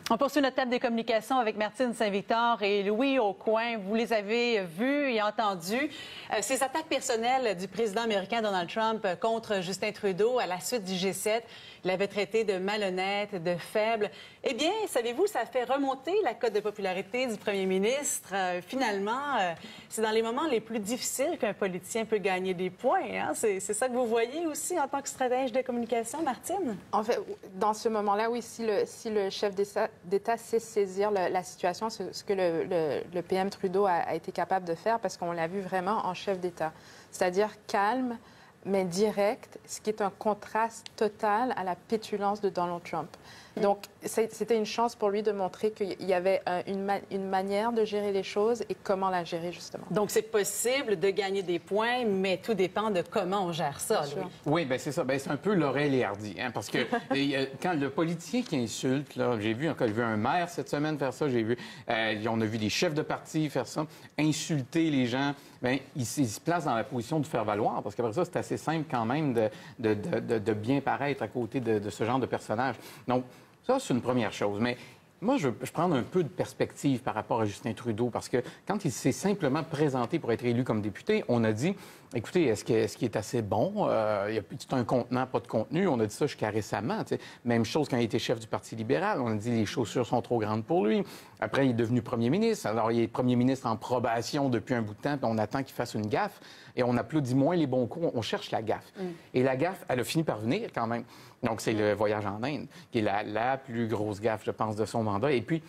On poursuit notre table des communications avec Martine Saint-Victor et Louis Aucoin. Vous les avez vus et entendus. Ces attaques personnelles du président américain Donald Trump contre Justin Trudeau à la suite du G7, il l'avait traité de malhonnête, de faible. Eh bien, savez-vous, ça fait remonter la cote de popularité du premier ministre. Finalement, c'est dans les moments les plus difficiles qu'un politicien peut gagner des points. Hein? C'est ça que vous voyez aussi en tant que stratège de communication, Martine? En fait, dans ce moment-là, oui, si le chef d'État sait saisir la situation, ce que le PM Trudeau a été capable de faire, parce qu'on l'a vu vraiment en chef d'État. C'est-à-dire calme, mais direct, ce qui est un contraste total à la pétulance de Donald Trump. Donc, c'était une chance pour lui de montrer qu'il y avait une manière de gérer les choses et comment la gérer, justement. Donc, c'est possible de gagner des points, mais tout dépend de comment on gère ça, Louis. Oui, bien, c'est ça. Bien, c'est un peu Laurel et Hardy, hein, parce que quand le politicien qui insulte, là, j'ai vu un maire cette semaine faire ça, on a vu des chefs de parti faire ça, insulter les gens, bien, il se place dans la position de faire valoir, parce qu'après ça, c'est assez simple quand même de bien paraître à côté de ce genre de personnage. Donc, ça, c'est une première chose. Mais moi, je prends un peu de perspective par rapport à Justin Trudeau, parce que quand il s'est simplement présenté pour être élu comme député, on a dit, écoutez, est-ce qu'il est assez bon? C'est un contenant, pas de contenu. On a dit ça jusqu'à récemment. T'sais. Même chose quand il était chef du Parti libéral. On a dit les chaussures sont trop grandes pour lui. Après, il est devenu premier ministre. Alors, il est premier ministre en probation depuis un bout de temps, puis on attend qu'il fasse une gaffe. Et on applaudit moins les bons coups, on cherche la gaffe. Et la gaffe, elle a fini par venir quand même. Donc, c'est le voyage en Inde, qui est la plus grosse gaffe, je pense, de son mandat. Et puis,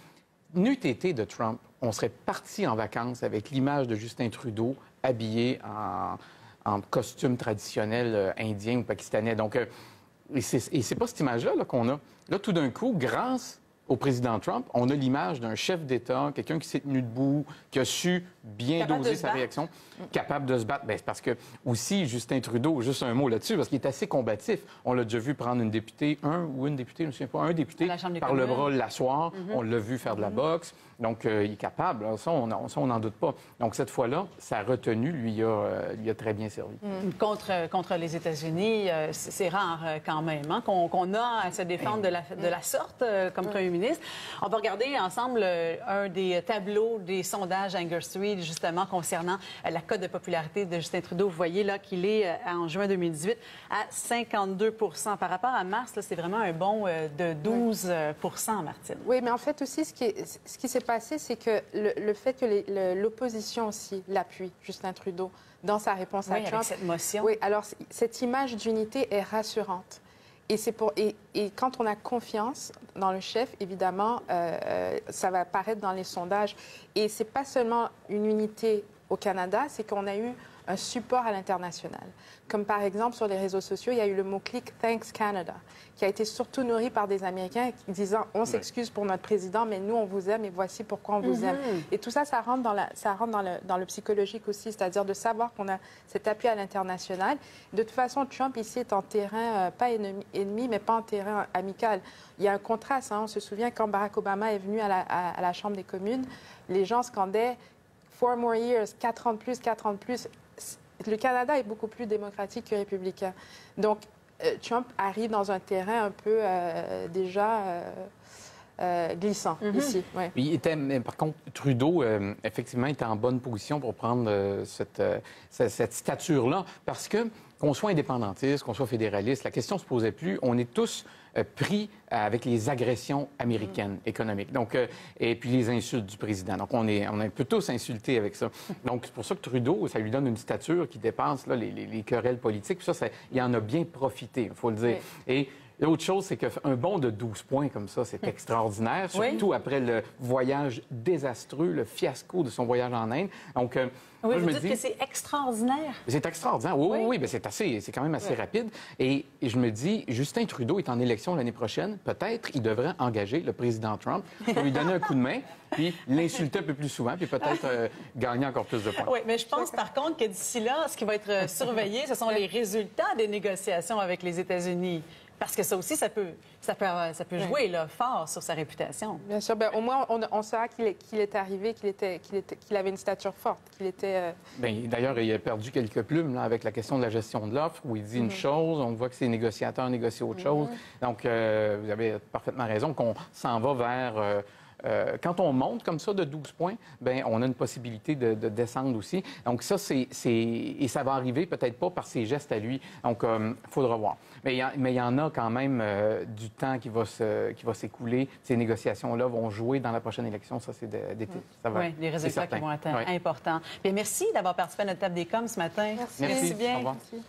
n'eût été de Trump, on serait parti en vacances avec l'image de Justin Trudeau habillé en costume traditionnel indien ou pakistanais. Donc, et c'est pas cette image-là qu'on a. Là, tout d'un coup, grâce au président Trump, on a l'image d'un chef d'État, quelqu'un qui s'est tenu debout, qui a su bien doser sa réaction, capable de se battre. Bien, c'est parce que, aussi, Justin Trudeau, juste un mot là-dessus, parce qu'il est assez combatif. On l'a déjà vu prendre une députée, un député, je ne me souviens pas, un député par le bras l'asseoir. On l'a vu faire de la boxe. Donc, il est capable. Ça, on n'en doute pas. Donc, cette fois-là, sa retenue lui a très bien servi. Contre les États-Unis, c'est rare quand même hein, qu'on a à se défendre de la sorte comme premier ministre. On va regarder ensemble un des tableaux des sondages Anger Street, justement, concernant la cote de popularité de Justin Trudeau. Vous voyez là qu'il est, en juin 2018, à 52 % Par rapport à mars, c'est vraiment un bond de 12 Martine. Oui, mais en fait aussi, ce qui s'est passé, c'est que le fait que l'opposition aussi l'appuie, Justin Trudeau, dans sa réponse à Trump. Avec cette motion. Oui, alors cette image d'unité est rassurante. Et quand on a confiance dans le chef, évidemment, ça va apparaître dans les sondages. Et c'est pas seulement une unité au Canada, c'est qu'on a eu un support à l'international. Comme par exemple, sur les réseaux sociaux, il y a eu le mot-clic « Thanks Canada », qui a été surtout nourri par des Américains disant « On s'excuse pour notre président, mais nous, on vous aime et voici pourquoi on vous aime ». Et tout ça, ça rentre dans le psychologique aussi, c'est-à-dire de savoir qu'on a cet appui à l'international. De toute façon, Trump, ici, est en terrain, pas ennemi, mais pas en terrain amical. Il y a un contraste. Hein. On se souvient quand Barack Obama est venu à la Chambre des communes, les gens scandaient « 4 more years », 4 ans de plus, 4 ans de plus. Le Canada est beaucoup plus démocratique que républicain. Donc, Trump arrive dans un terrain un peu déjà glissant ici. Ouais. Il était, par contre, Trudeau, effectivement, était en bonne position pour prendre cette stature-là, parce que, qu'on soit indépendantiste, qu'on soit fédéraliste, la question ne se posait plus. On est tous pris avec les agressions américaines économiques. Donc, et puis les insultes du président. Donc, on est un peu tous insultés avec ça. Donc, c'est pour ça que Trudeau, ça lui donne une stature qui dépasse là, les querelles politiques. Puis ça, il en a bien profité, il faut le dire. Oui. Et l'autre chose, c'est qu'un bond de 12 points comme ça, c'est extraordinaire, surtout après le voyage désastreux, le fiasco de son voyage en Inde. Donc, oui, moi, vous dites que c'est extraordinaire. C'est extraordinaire, oui, mais c'est quand même assez rapide. Et je me dis, Justin Trudeau est en élection l'année prochaine, peut-être il devrait engager le président Trump pour lui donner un coup de main, puis l'insulter un peu plus souvent, puis peut-être gagner encore plus de points. Oui, mais je pense par contre que d'ici là, ce qui va être surveillé, ce sont les résultats des négociations avec les États-Unis. Parce que ça aussi, ça peut jouer là, fort sur sa réputation. Bien sûr. Bien, au moins, on saura qu'il est arrivé, qu'il avait une stature forte, qu'il était... Bien, d'ailleurs, il a perdu quelques plumes là, avec la question de la gestion de l'offre, où il dit une chose, on voit que ses négociateurs négocient autre chose. Donc, vous avez parfaitement raison qu'on s'en va vers... quand on monte comme ça de 12 points, bien, on a une possibilité de descendre aussi. Donc ça, et ça va arriver peut-être pas par ses gestes à lui. Donc, il faudra voir. Mais il y en a quand même du temps qui va s'écouler. Ces négociations-là vont jouer dans la prochaine élection. Ça, c'est d'été. Oui, les résultats qui vont être importants. Bien, merci d'avoir participé à notre table des coms ce matin. Merci. Merci bien. Au revoir. Merci.